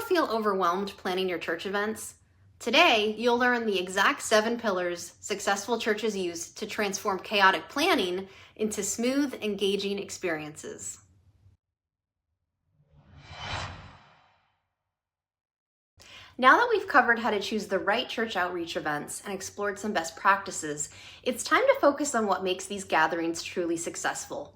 feel overwhelmed planning your church events? Today, you'll learn the exact 7 pillars successful churches use to transform chaotic planning into smooth, engaging experiences. Now that we've covered how to choose the right church outreach events and explored some best practices, it's time to focus on what makes these gatherings truly successful.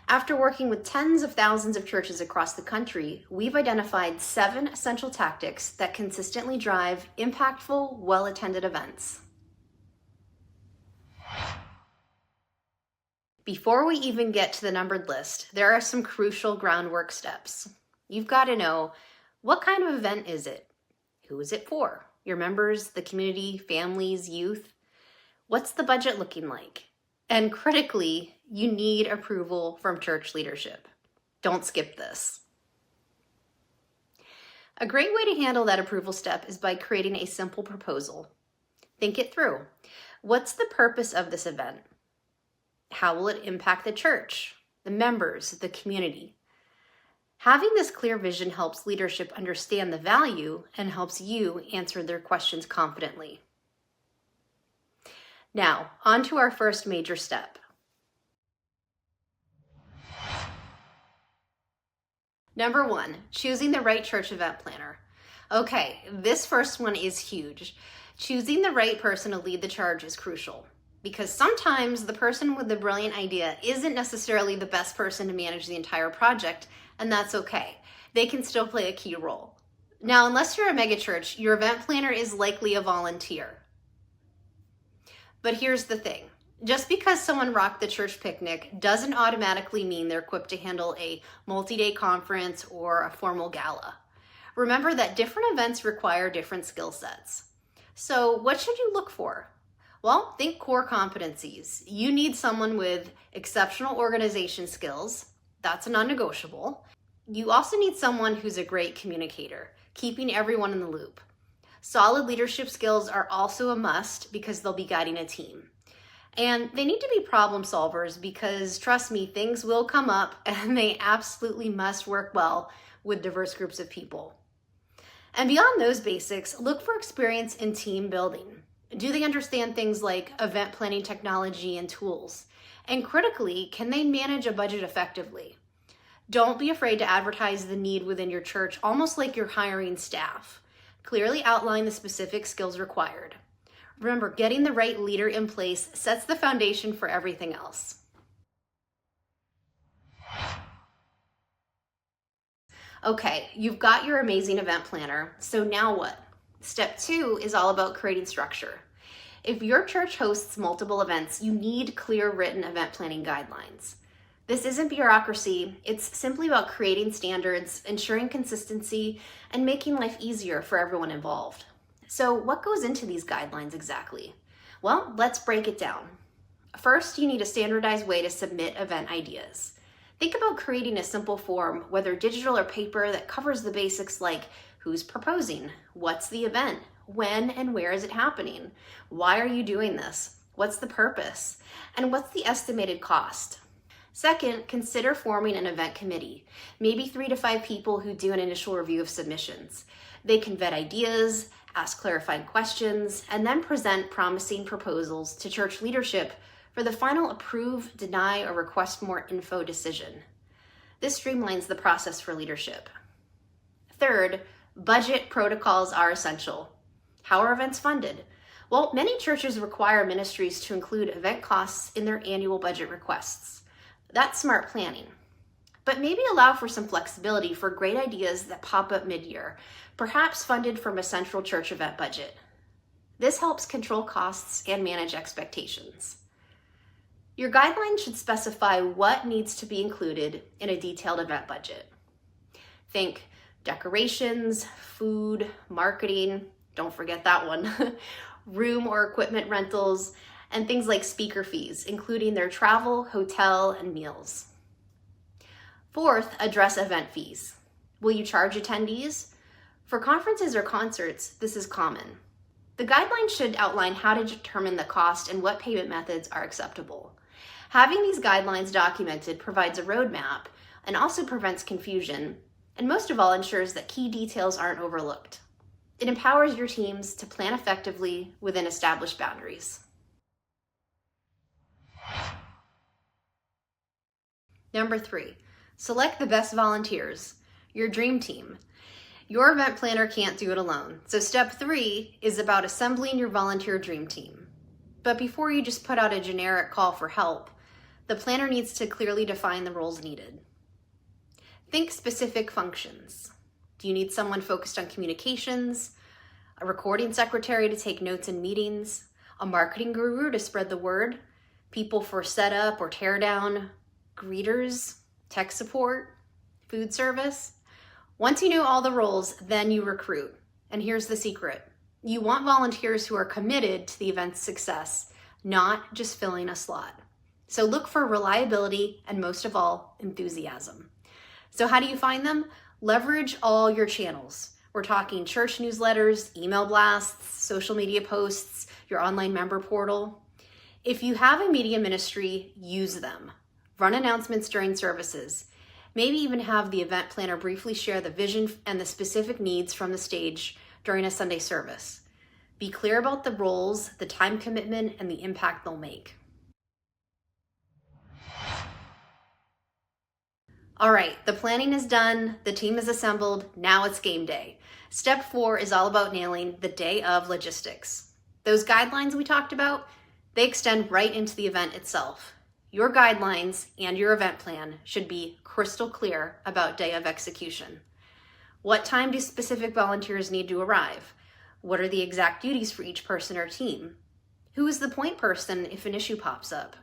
After working with tens of thousands of churches across the country, we've identified 7 essential tactics that consistently drive impactful, well-attended events. Before we even get to the numbered list, there are some crucial groundwork steps. You've got to know, what kind of event is it? Who is it for? Your members, the community, families, youth? What's the budget looking like? And critically, you need approval from church leadership. Don't skip this. A great way to handle that approval step is by creating a simple proposal. Think it through. What's the purpose of this event? How will it impact the church, the members, the community? Having this clear vision helps leadership understand the value and helps you answer their questions confidently. Now, on to our first major step. Number 1, choosing the right church event planner. Okay, this first one is huge. Choosing the right person to lead the charge is crucial because sometimes the person with the brilliant idea isn't necessarily the best person to manage the entire project, and that's okay. They can still play a key role. Now, unless you're a megachurch, your event planner is likely a volunteer. But here's the thing. Just because someone rocked the church picnic doesn't automatically mean they're equipped to handle a multi-day conference or a formal gala. Remember that different events require different skill sets. So what should you look for? Well, think core competencies. You need someone with exceptional organization skills. That's a non-negotiable. You also need someone who's a great communicator, keeping everyone in the loop. Solid leadership skills are also a must because they'll be guiding a team. And they need to be problem solvers because, trust me, things will come up and they absolutely must work well with diverse groups of people. And beyond those basics, look for experience in team building. Do they understand things like event planning technology and tools? And critically, can they manage a budget effectively? Don't be afraid to advertise the need within your church, almost like you're hiring staff. Clearly outline the specific skills required. Remember, getting the right leader in place sets the foundation for everything else. Okay, you've got your amazing event planner, so now what? Step 2 is all about creating structure. If your church hosts multiple events, you need clear written event planning guidelines. This isn't bureaucracy, it's simply about creating standards, ensuring consistency, and making life easier for everyone involved. So what goes into these guidelines exactly? Well, let's break it down. First, you need a standardized way to submit event ideas. Think about creating a simple form, whether digital or paper, that covers the basics like who's proposing, what's the event, when and where is it happening, why are you doing this, what's the purpose, and what's the estimated cost. Second, consider forming an event committee, maybe 3 to 5 people who do an initial review of submissions. They can vet ideas, ask clarifying questions, and then present promising proposals to church leadership for the final approve, deny, or request more info decision. This streamlines the process for leadership. Third, budget protocols are essential. How are events funded? Well, many churches require ministries to include event costs in their annual budget requests. That's smart planning. But maybe allow for some flexibility for great ideas that pop up mid-year, perhaps funded from a central church event budget. This helps control costs and manage expectations. Your guidelines should specify what needs to be included in a detailed event budget. Think decorations, food, marketing, don't forget that one, room or equipment rentals, and things like speaker fees, including their travel, hotel, and meals. Fourth, address event fees. Will you charge attendees? For conferences or concerts, this is common. The guidelines should outline how to determine the cost and what payment methods are acceptable. Having these guidelines documented provides a roadmap and also prevents confusion And most of all, ensures that key details aren't overlooked. It empowers your teams to plan effectively within established boundaries. Number 3, select the best volunteers, your dream team. Your event planner can't do it alone. So step 3 is about assembling your volunteer dream team. But before you just put out a generic call for help, the planner needs to clearly define the roles needed. Think specific functions. Do you need someone focused on communications, a recording secretary to take notes in meetings, a marketing guru to spread the word, people for setup or tear down, greeters, tech support, food service? Once you know all the roles, then you recruit. And here's the secret. You want volunteers who are committed to the event's success, not just filling a slot. So look for reliability and, most of all, enthusiasm. So how do you find them? Leverage all your channels. We're talking church newsletters, email blasts, social media posts, your online member portal. If you have a media ministry, use them. Run announcements during services. Maybe even have the event planner briefly share the vision and the specific needs from the stage during a Sunday service. Be clear about the roles, the time commitment, and the impact they'll make. All right, the planning is done, the team is assembled, now it's game day. Step 4 is all about nailing the day of logistics. Those guidelines we talked about, they extend right into the event itself. Your guidelines and your event plan should be crystal clear about day of execution. What time do specific volunteers need to arrive? What are the exact duties for each person or team? Who is the point person if an issue pops up?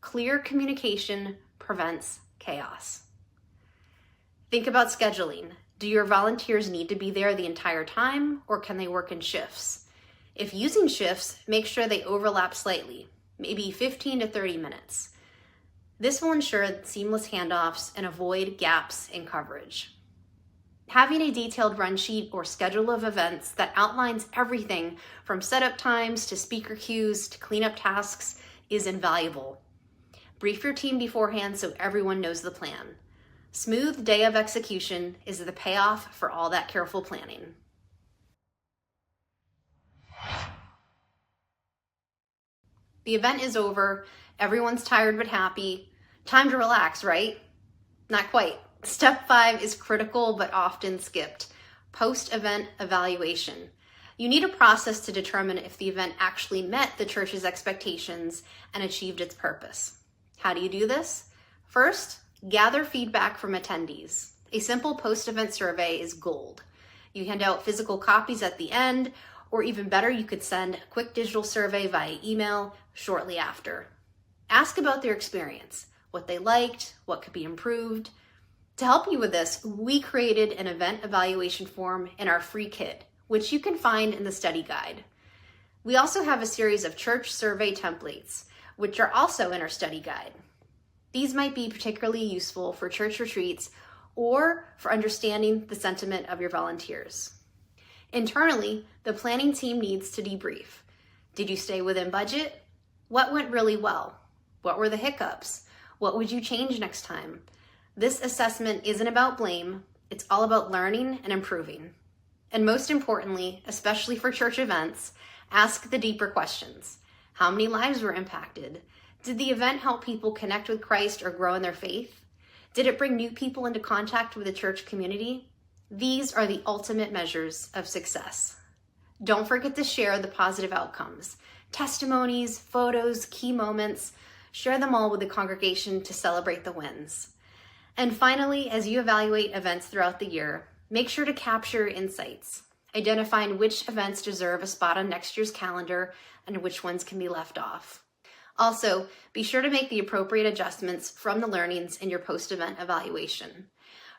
Clear communication prevents chaos. Think about scheduling. Do your volunteers need to be there the entire time, or can they work in shifts? If using shifts, make sure they overlap slightly, maybe 15 to 30 minutes. This will ensure seamless handoffs and avoid gaps in coverage. Having a detailed run sheet or schedule of events that outlines everything from setup times to speaker cues to cleanup tasks is invaluable. Brief your team beforehand so everyone knows the plan. Smooth day of execution is the payoff for all that careful planning. The event is over, everyone's tired but happy. Time to relax, right? Not quite. Step 5 is critical but often skipped. Post-event evaluation. You need a process to determine if the event actually met the church's expectations and achieved its purpose. How do you do this? First, gather feedback from attendees. A simple post-event survey is gold. You hand out physical copies at the end, or even better, you could send a quick digital survey via email shortly after. Ask about their experience, what they liked, what could be improved. To help you with this, we created an event evaluation form in our free kit, which you can find in the study guide. We also have a series of church survey templates, which are also in our study guide. These might be particularly useful for church retreats or for understanding the sentiment of your volunteers. Internally, the planning team needs to debrief. Did you stay within budget? What went really well? What were the hiccups? What would you change next time? This assessment isn't about blame, it's all about learning and improving. And most importantly, especially for church events, ask the deeper questions. How many lives were impacted? Did the event help people connect with Christ or grow in their faith? Did it bring new people into contact with the church community? These are the ultimate measures of success. Don't forget to share the positive outcomes. Testimonies, photos, key moments, share them all with the congregation to celebrate the wins. And finally, as you evaluate events throughout the year, make sure to capture insights, identifying which events deserve a spot on next year's calendar and which ones can be left off. Also, be sure to make the appropriate adjustments from the learnings in your post-event evaluation.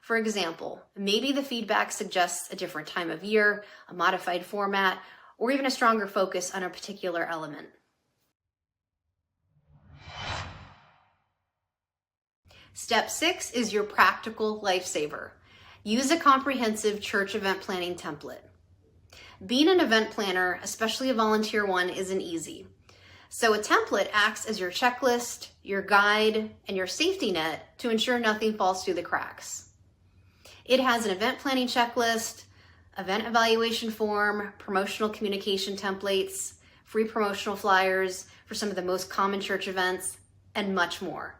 For example, maybe the feedback suggests a different time of year, a modified format, or even a stronger focus on a particular element. Step 6 is your practical lifesaver. Use a comprehensive church event planning template. Being an event planner, especially a volunteer one, isn't easy. So a template acts as your checklist, your guide, and your safety net to ensure nothing falls through the cracks. It has an event planning checklist, event evaluation form, promotional communication templates, free promotional flyers for some of the most common church events, and much more.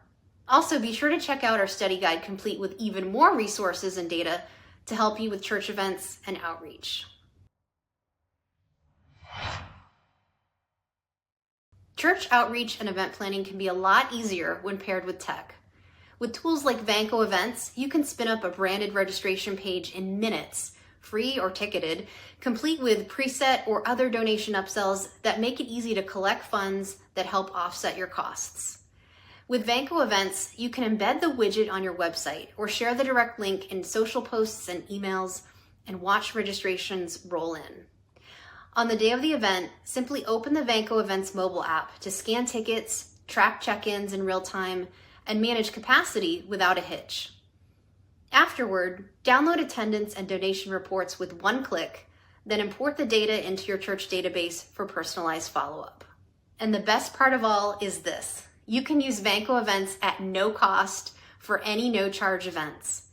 Also, be sure to check out our study guide complete with even more resources and data to help you with church events and outreach. Church outreach and event planning can be a lot easier when paired with tech. With tools like Vanco Events, you can spin up a branded registration page in minutes, free or ticketed, complete with preset or other donation upsells that make it easy to collect funds that help offset your costs. With Vanco Events, you can embed the widget on your website or share the direct link in social posts and emails and watch registrations roll in. On the day of the event, simply open the Vanco Events mobile app to scan tickets, track check-ins in real time, and manage capacity without a hitch. Afterward, download attendance and donation reports with one click, then import the data into your church database for personalized follow-up. And the best part of all is this: you can use Vanco Events at no cost for any no-charge events.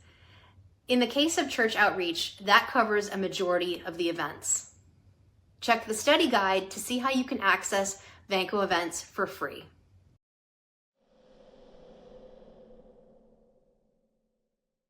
In the case of church outreach, that covers a majority of the events. Check the study guide to see how you can access Vanco Events for free.